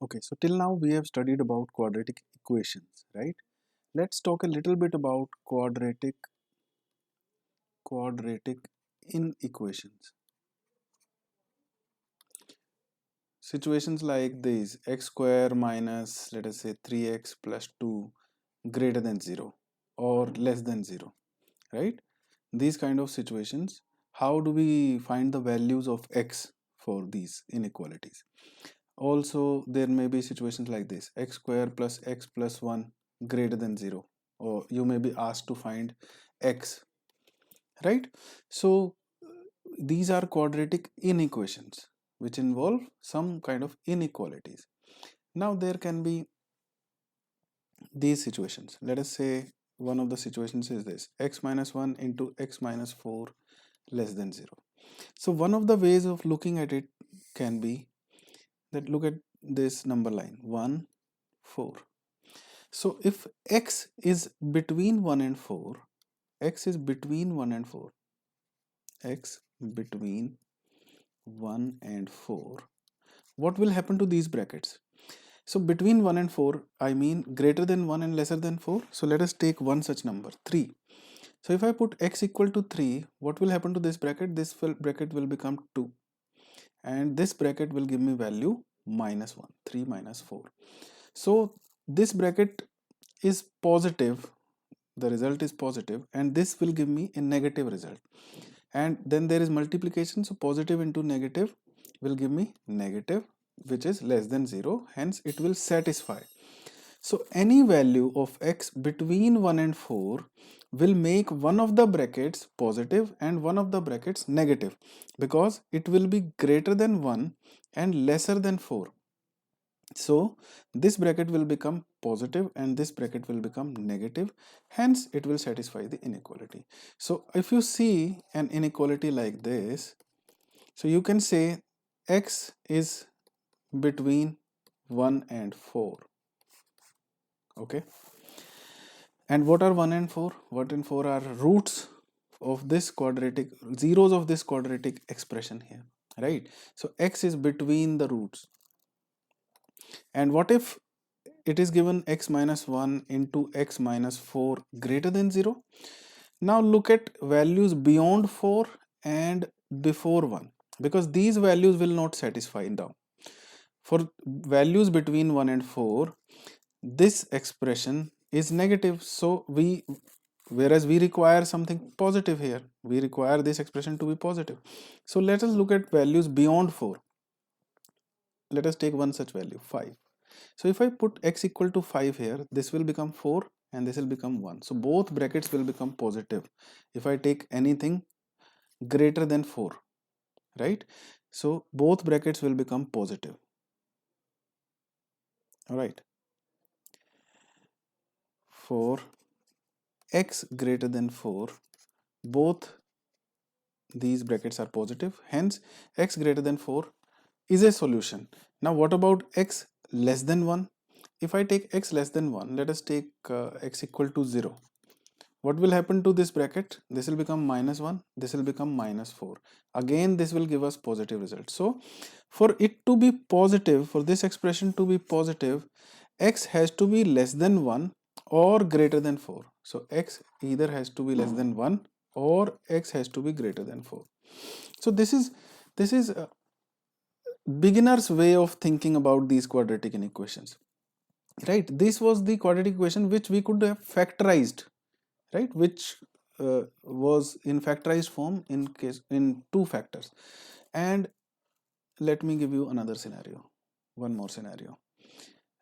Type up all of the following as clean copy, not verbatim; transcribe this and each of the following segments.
Okay, so till now we have studied about quadratic equations, right? Let's talk a little bit about quadratic inequations. Situations like these: x square minus, let us say, 3x plus 2 greater than 0 or less than 0, right? These kind of situations, how do we find the values of x for these inequalities? Also, there may be situations like this: x square plus x plus 1 greater than 0, or you may be asked to find x, right? So, these are quadratic inequations which involve some kind of inequalities. Now, there can be these situations. Let us say one of the situations is this: x minus 1 into x minus 4 less than 0. So, one of the ways of looking at it can be that look at this number line 1, 4. So if x is between 1 and 4, x is between 1 and 4, x between 1 and 4, what will happen to these brackets? So between 1 and 4, I mean greater than 1 and lesser than 4. So let us take one such number, 3. So if I put x equal to 3, what will happen to this bracket? This bracket will become 2. And this bracket will give me value minus 1, 3 minus 4. So this bracket is positive, the result is positive, and this will give me a negative result. And then there is multiplication, so positive into negative will give me negative, which is less than 0, hence it will satisfy. So any value of x between 1 and 4 will make one of the brackets positive and one of the brackets negative, because it will be greater than 1 and lesser than 4. So this bracket will become positive and this bracket will become negative, hence it will satisfy the inequality. So if you see an inequality like this, so you can say x is between 1 and 4. Okay, and what are 1 and 4? 1 and 4 are roots of this quadratic, zeros of this quadratic expression here, right? So x is between the roots. And what if it is given x minus 1 into x minus 4 greater than 0? Now look at values beyond 4 and before 1, because these values will not satisfy now. For values between 1 and 4, this expression is negative. So whereas we require something positive here, we require this expression to be positive. So let us look at values beyond 4. Let us take one such value, 5. So if I put x equal to 5 here, this will become 4 and this will become 1. So both brackets will become positive if I take anything greater than 4, right? So both brackets will become positive. All right. For x greater than 4, both these brackets are positive. Hence, x greater than 4 is a solution. Now, what about x less than 1? If I take x less than 1, let us take x equal to 0. What will happen to this bracket? This will become minus 1, this will become minus 4. Again, this will give us positive result. So, for it to be positive, for this expression to be positive, x has to be less than 1 or greater than 4. So, x either has to be less than 1 or x has to be greater than 4. So, this is a beginner's way of thinking about these quadratic inequations, right? This was the quadratic equation which we could have factorized, right, which was in factorized form in two factors. And let me give you another scenario, one more scenario,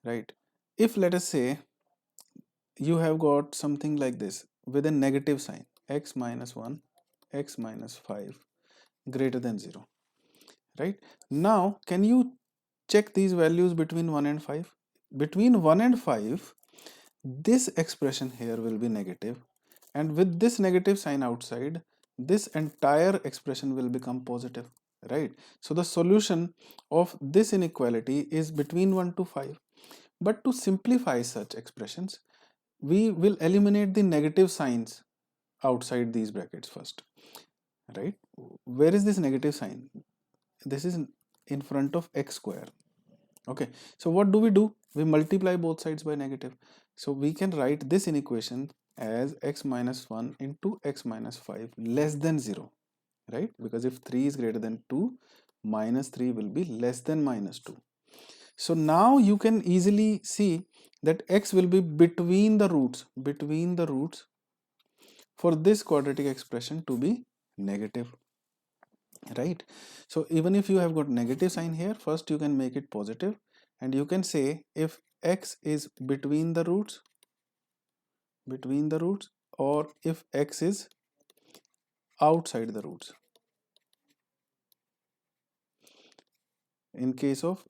right? If let us say you have got something like this with a negative sign, x minus 1, x minus 5 greater than 0, right? Now can you check these values between 1 and 5? Between 1 and 5, this expression here will be negative, and with this negative sign outside, this entire expression will become positive, right? So the solution of this inequality is between 1 to 5. But to simplify such expressions, we will eliminate the negative signs outside these brackets first, right? Where is this negative sign? This is in front of x square. Okay, so what do? We multiply both sides by negative. So we can write this inequation as x minus 1 into x minus 5 less than 0, right? Because if 3 is greater than 2, minus 3 will be less than minus 2. So now you can easily see that x will be between the roots for this quadratic expression to be negative, right? So even if you have got negative sign here, first you can make it positive, and you can say if x is between the roots, or if x is outside the roots in case of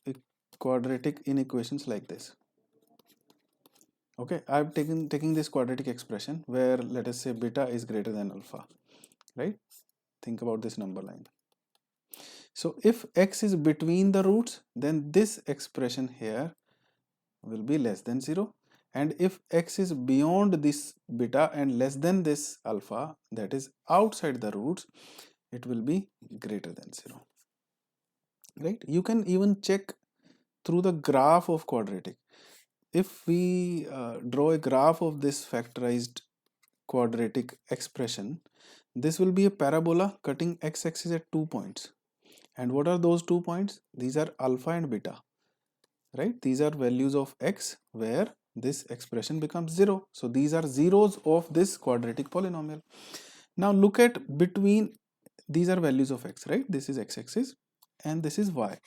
quadratic inequations like this. Okay, I've taking this quadratic expression where let us say beta is greater than alpha, right? Think about this number line. So if x is between the roots, then this expression here will be less than 0, and if x is beyond this beta and less than this alpha, that is outside the roots, it will be greater than 0, right? You can even check through the graph of quadratic. If we draw a graph of this factorized quadratic expression, this will be a parabola cutting x-axis at 2 points. And what are those 2 points? These are alpha and beta, right? These are values of x where this expression becomes 0. So these are zeros of this quadratic polynomial. Now look at between, these are values of x, right? This is x-axis and this is y.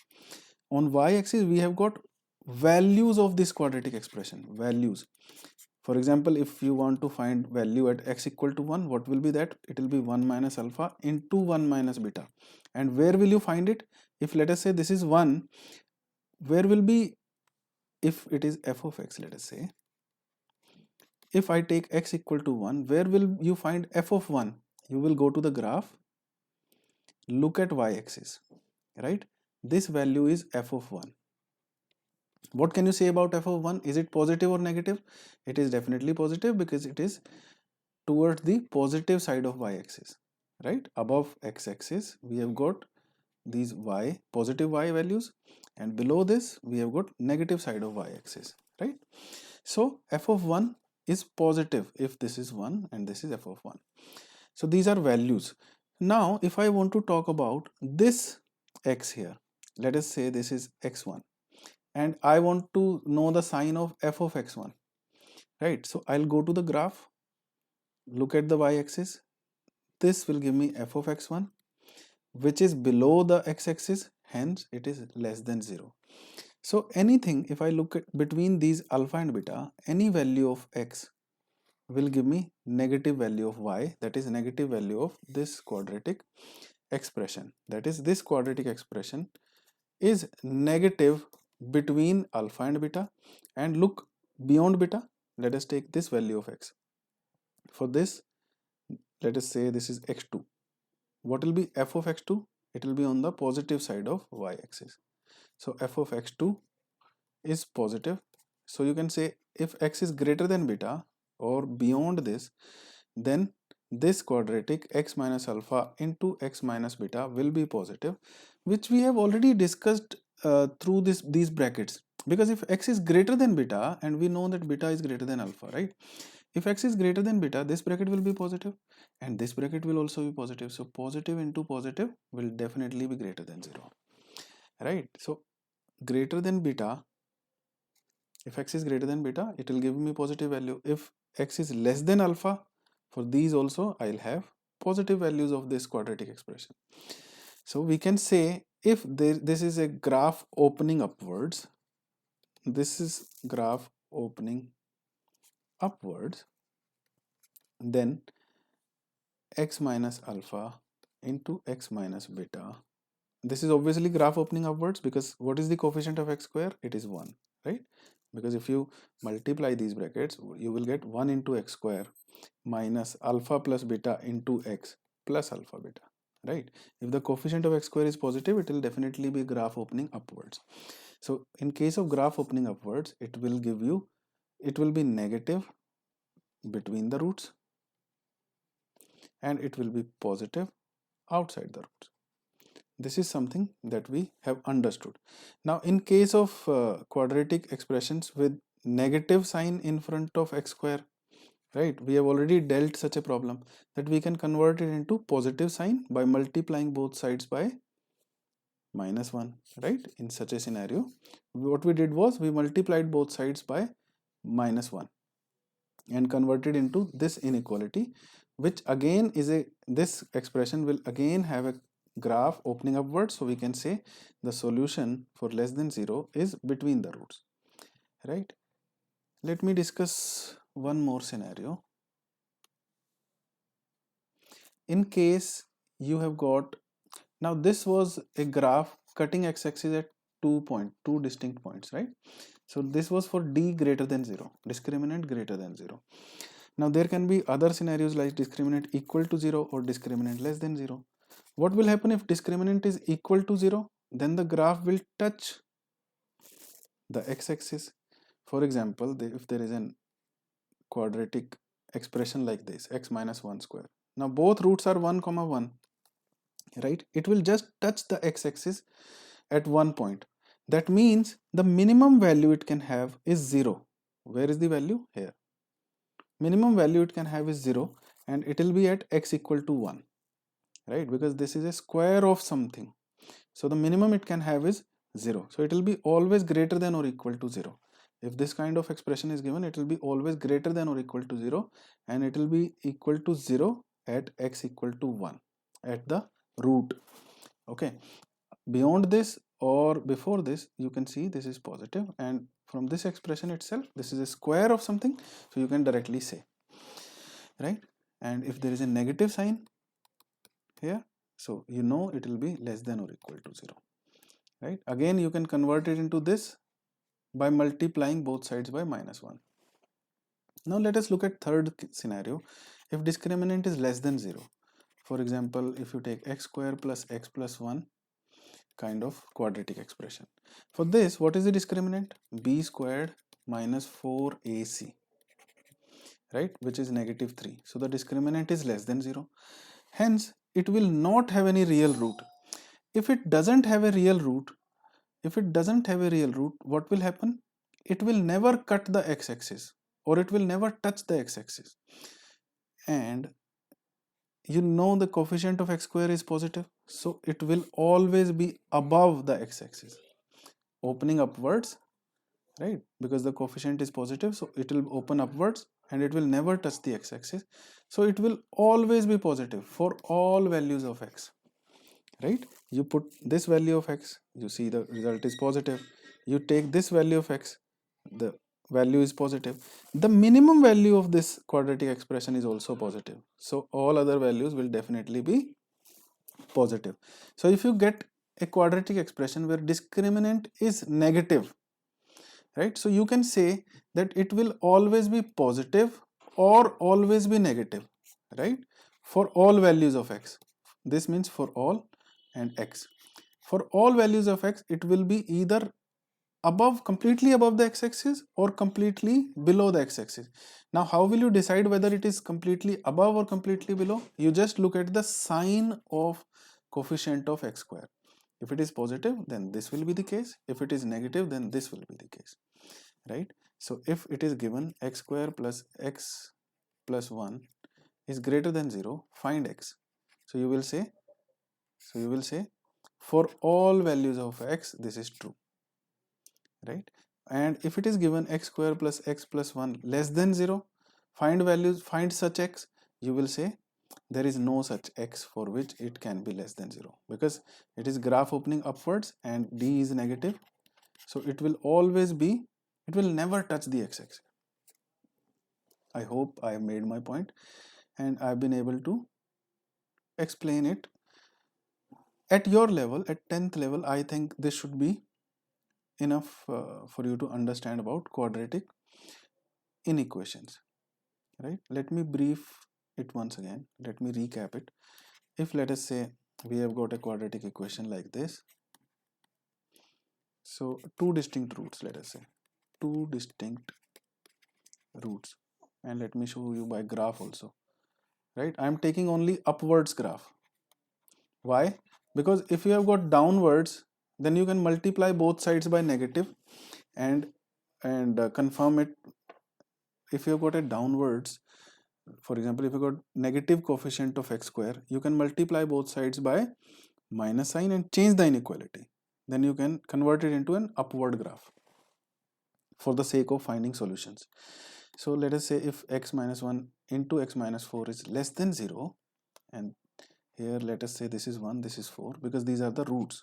On y-axis we have got values of this quadratic expression, values. For example, if you want to find value at x equal to 1, what will be that? It will be 1 minus alpha into 1 minus beta. And where will you find it? If let us say this is 1, where will be, if it is f of x, let us say, if I take x equal to 1, where will you find f of 1? You will go to the graph, look at y-axis, right? This value is f of 1. What can you say about f of 1? Is it positive or negative? It is definitely positive because it is towards the positive side of y-axis, right? Above x-axis we have got these y, positive y values, and below this we have got negative side of y-axis, right? So f of 1 is positive if this is 1 and this is f of 1. So these are values. Now if I want to talk about this x here, let us say this is x1, and I want to know the sign of f of x1, right? So I'll go to the graph, look at the y-axis. This will give me f of x1, which is below the x-axis, hence it is less than 0. So anything, if I look at between these alpha and beta, any value of x will give me negative value of y, that is negative value of this quadratic expression. That is, this quadratic expression is negative between alpha and beta. And look beyond beta, let us take this value of x. For this, let us say this is x2. What will be f of x2? It will be on the positive side of y-axis. So f of x2 is positive. So you can say if x is greater than beta or beyond this, then this quadratic x minus alpha into x minus beta will be positive, which we have already discussed through these brackets. Because if x is greater than beta, and we know that beta is greater than alpha, right? If x is greater than beta, this bracket will be positive and this bracket will also be positive. So positive into positive will definitely be greater than 0, right? So greater than beta, if x is greater than beta, it will give me positive value. If x is less than alpha, for these also I'll have positive values of this quadratic expression. So we can say if this is a graph opening upwards, this is graph opening upwards, then x minus alpha into x minus beta. This is obviously graph opening upwards because what is the coefficient of x square? It is 1, right? Because if you multiply these brackets, you will get 1 into x square minus alpha plus beta into x plus alpha beta, right? If the coefficient of x square is positive, it will definitely be graph opening upwards. So in case of graph opening upwards, it will give you, it will be negative between the roots and it will be positive outside the roots. This is something that we have understood. Now in case of quadratic expressions with negative sign in front of x square, right, we have already dealt such a problem that we can convert it into positive sign by multiplying both sides by -1, right? In such a scenario, what we did was we multiplied both sides by -1 and converted into this inequality, which again is a, this expression will again have a graph opening upwards, so we can say the solution for less than 0 is between the roots, right? Let me discuss one more scenario. In case you have got, now this was a graph cutting x-axis at two distinct points, right? So this was for d greater than 0, discriminant greater than 0. Now there can be other scenarios like discriminant equal to 0 or discriminant less than 0. What will happen if discriminant is equal to 0? Then the graph will touch the x-axis. For example, if there is an quadratic expression like this, x minus 1 square. Now both roots are 1 comma 1, right? It will just touch the x-axis at one point. That means the minimum value it can have is 0. Where is the value? Here. Minimum value it can have is 0 and it will be at x equal to 1, right? Because this is a square of something. So the minimum it can have is 0. So it will be always greater than or equal to 0. If this kind of expression is given, it will be always greater than or equal to 0 and it will be equal to 0 at x equal to 1 at the root. Okay. Beyond this or before this, you can see this is positive, and from this expression itself, this is a square of something, so you can directly say, right? And if there is a negative sign here, so you know it will be less than or equal to 0, right? Again, you can convert it into this by multiplying both sides by -1. Now let us look at third scenario. If discriminant is less than 0, for example, if you take x square plus x plus 1 kind of quadratic expression. For this, what is the discriminant? B squared minus 4ac, right, which is -3. So the discriminant is less than 0. Hence, it will not have any real root. If it doesn't have a real root, what will happen? It will never cut the x-axis or it will never touch the x-axis. And you know the coefficient of x square is positive, so it will always be above the x-axis, opening upwards, right? Because the coefficient is positive, so it will open upwards and it will never touch the x-axis. So it will always be positive for all values of x, right? You put this value of x, you see the result is positive. You take this value of x, the value is positive. The minimum value of this quadratic expression is also positive, so all other values will definitely be positive. So if you get a quadratic expression where discriminant is negative, right, so you can say that it will always be positive or always be negative, right, for all values of x. This means for all and x. For all values of x, it will be either completely above the x-axis or completely below the x-axis. Now how will you decide whether it is completely above or completely below? You just look at the sign of coefficient of x square. If it is positive, then this will be the case. If it is negative, then this will be the case, right? So if it is given x square plus x plus 1 is greater than 0, find x. So you will say for all values of x, this is true, right? And if it is given x square plus x plus 1 less than 0, find such x. You will say there is no such x for which it can be less than 0, because it is graph opening upwards and d is negative, so it will always be, it will never touch the x-axis. I hope I have made my point and I've been able to explain it at your level, at 10th level. I think this should be enough for you to understand about quadratic inequations, right? Let me brief it once again. Let me recap it. If let us say we have got a quadratic equation like this, so two distinct roots, let us say two distinct roots, and let me show you by graph also, right? I am taking only upwards graph. Why? because if you have got downwards, then you can multiply both sides by negative and confirm it. If you have got a downwards, for example, if you got negative coefficient of x square, you can multiply both sides by minus sign and change the inequality. Then you can convert it into an upward graph for the sake of finding solutions. So let us say if x minus 1 into x minus 4 is less than 0, and here let us say this is 1, this is 4, because these are the roots.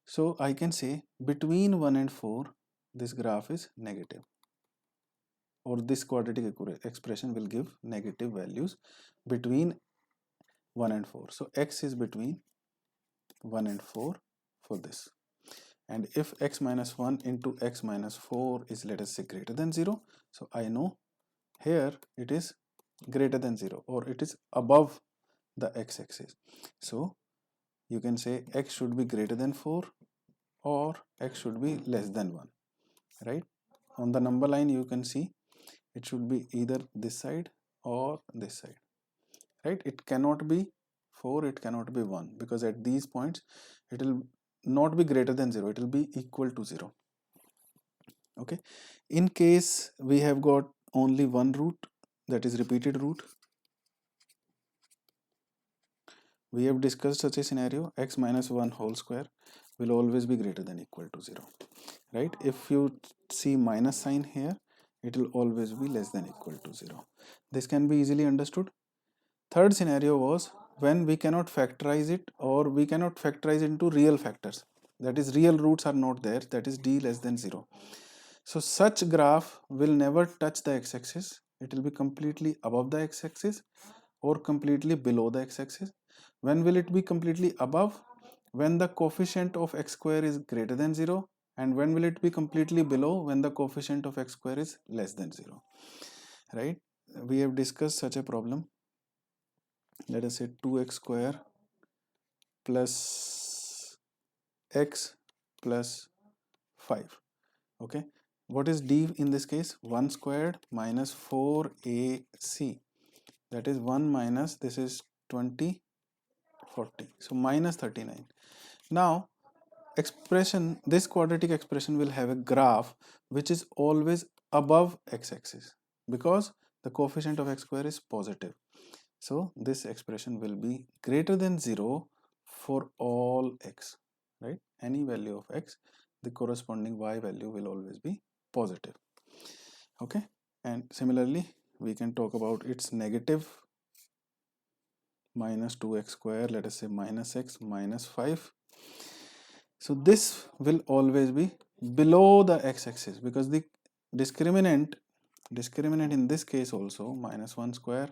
So I can say between 1 and 4, this graph is negative, or this quadratic expression will give negative values between 1 and 4. So x is between 1 and 4 for this. And if x minus 1 into x minus 4 is, let us say, greater than 0, so I know here it is greater than 0, or it is above the x-axis. So you can say x should be greater than 4 or x should be less than 1, right? On the number line you can see it should be either this side or this side, right? It cannot be 4, it cannot be 1, because at these points it will not be greater than 0, it will be equal to 0. Okay, in case we have got only one root, that is repeated root, we have discussed such a scenario, x minus 1 whole square will always be greater than equal to 0, right? If you see minus sign here, it will always be less than equal to 0. This can be easily understood. Third scenario was when we cannot factorize it, or we cannot factorize into real factors, that is real roots are not there, that is d less than 0. So such graph will never touch the x-axis, it will be completely above the x-axis or completely below the x-axis. When will it be completely above? When the coefficient of x square is greater than 0. And when will it be completely below? When the coefficient of x square is less than 0, right? We have discussed such a problem. Let us say 2x square plus x plus 5. Okay, what is d in this case? 1 squared minus 4ac, that is 1 minus, this is 20, 40, so minus 39. Now expression, this quadratic expression will have a graph which is always above x-axis, because the coefficient of x square is positive. So this expression will be greater than 0 for all x, right? Any value of x, the corresponding y value will always be positive. Okay, and similarly we can talk about its negative, minus 2x square, let us say minus x minus 5. So this will always be below the x-axis, because the discriminant in this case also minus 1 square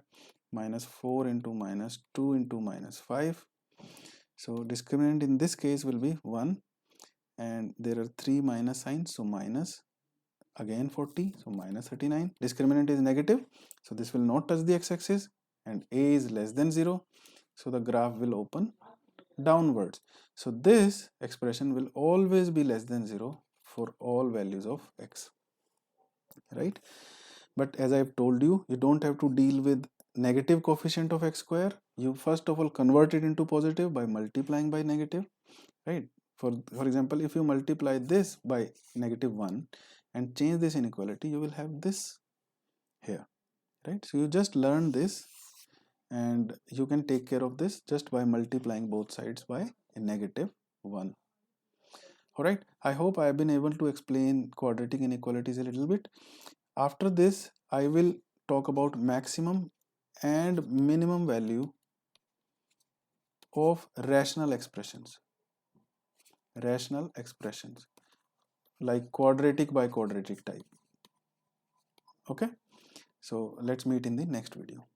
minus 4 into minus 2 into minus 5. So discriminant in this case will be 1, and there are 3 minus signs, so minus again 40, so minus 39. Discriminant is negative, so this will not touch the x-axis, and a is less than 0, so the graph will open downwards. So this expression will always be less than 0 for all values of x, right? But as I've told you, you don't have to deal with negative coefficient of x square. You first of all convert it into positive by multiplying by negative, right? For example, if you multiply this by negative 1 and change this inequality, you will have this here, right? So you just learn this, and you can take care of this just by multiplying both sides by a negative 1. Alright, I hope I have been able to explain quadratic inequalities a little bit. After this, I will talk about maximum and minimum value of rational expressions like quadratic by quadratic type. Okay, so let's meet in the next video.